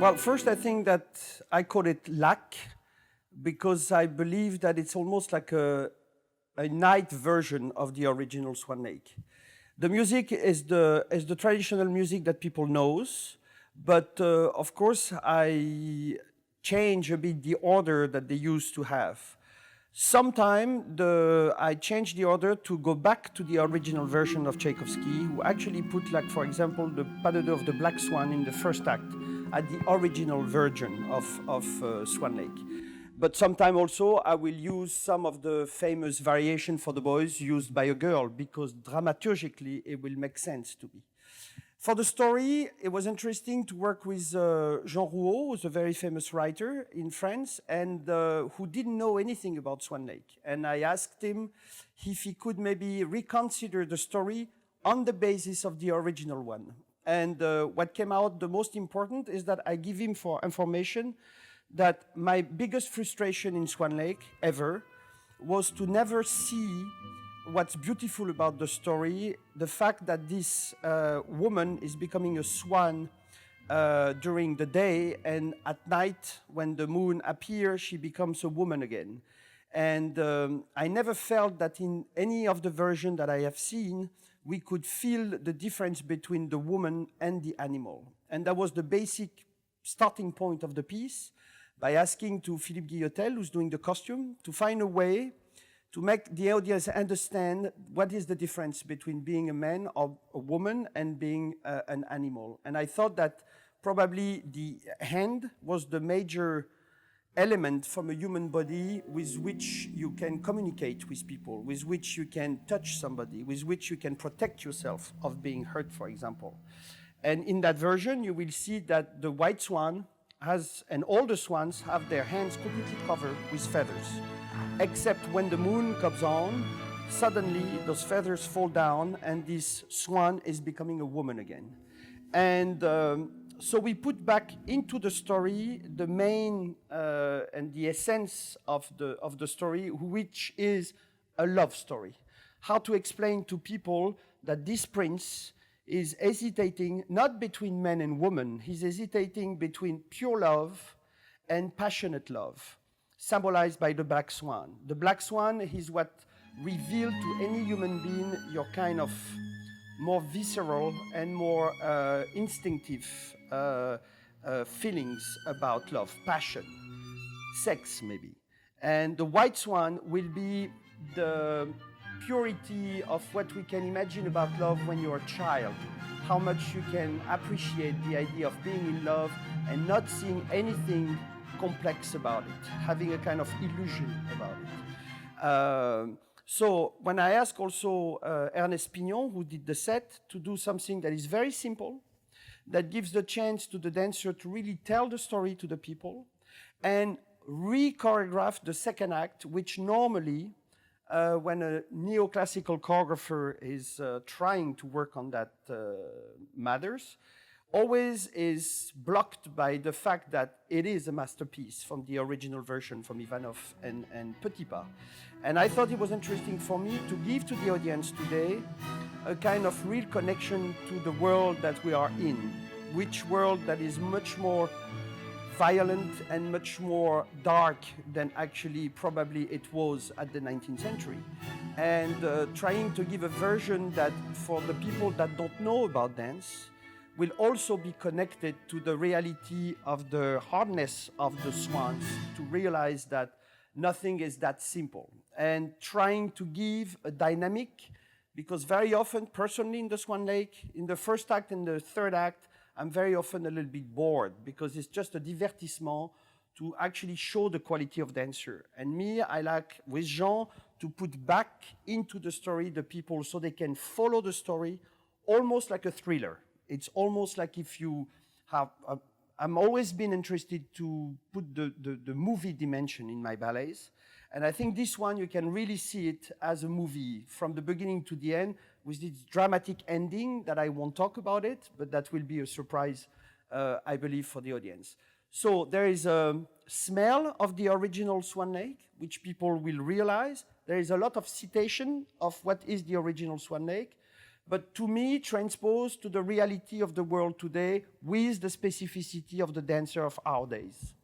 Well, first, I think that I call it lac because I believe that it's almost like a night version of the original Swan Lake. The music is the traditional music that people knows, but of course I change a bit the order that they used to have. Sometime I changed the order to go back to the original version of Tchaikovsky, who actually put, like, for example, the pas de deux of the Black Swan in the first act at the original version of Swan Lake. But sometime also I will use some of the famous variation for the boys used by a girl, because dramaturgically it will make sense to me. For the story, it was interesting to work with Jean Rouault, who's a very famous writer in France, and who didn't know anything about Swan Lake. And I asked him if he could maybe reconsider the story on the basis of the original one. And what came out the most important is that I give him for information that my biggest frustration in Swan Lake ever was to never see what's beautiful about the story, the fact that this woman is becoming a swan during the day, and at night, when the moon appears, she becomes a woman again. And I never felt that in any of the versions that I have seen, we could feel the difference between the woman and the animal. And that was the basic starting point of the piece, by asking to Philippe Guillotel, who's doing the costume, to find a way to make the audience understand what is the difference between being a man or a woman and being an animal. And I thought that probably the hand was the major element from a human body with which you can communicate with people, with which you can touch somebody, with which you can protect yourself of being hurt, for example. And in that version, you will see that the white swan and all the swans have their hands completely covered with feathers, except when the moon comes on, suddenly those feathers fall down and this swan is becoming a woman again. And so we put back into the story the main and the essence of the story, which is a love story. How to explain to people that this prince is hesitating not between men and women, he's hesitating between pure love and passionate love, symbolized by the black swan. The black swan is what reveals to any human being your kind of more visceral and more instinctive feelings about love, passion, sex maybe. And the white swan will be the purity of what we can imagine about love when you're a child, how much you can appreciate the idea of being in love and not seeing anything complex about it, having a kind of illusion about it. So when I asked also Ernest Pignon, who did the set, to do something that is very simple, that gives the chance to the dancer to really tell the story to the people, and re-choreograph the second act, which normally, when a neoclassical choreographer is trying to work on that matters, always is blocked by the fact that it is a masterpiece from the original version from Ivanov and Petipa. And I thought it was interesting for me to give to the audience today a kind of real connection to the world that we are in, which world that is much more violent and much more dark than actually probably it was at the 19th century. And trying to give a version that for the people that don't know about dance will also be connected to the reality of the hardness of the swans, to realize that nothing is that simple. And trying to give a dynamic, because very often, personally in the Swan Lake, in the first act and the third act, I'm very often a little bit bored because it's just a divertissement to actually show the quality of dancer. And me, I like, with Jean, to put back into the story the people so they can follow the story almost like a thriller. It's almost like if you have, I'm always been interested to put the movie dimension in my ballets. And I think this one, you can really see it as a movie from the beginning to the end, with this dramatic ending that I won't talk about it, but that will be a surprise, I believe, for the audience. So there is a smell of the original Swan Lake, which people will realize. There is a lot of citation of what is the original Swan Lake, but to me, transposed to the reality of the world today with the specificity of the dancer of our days.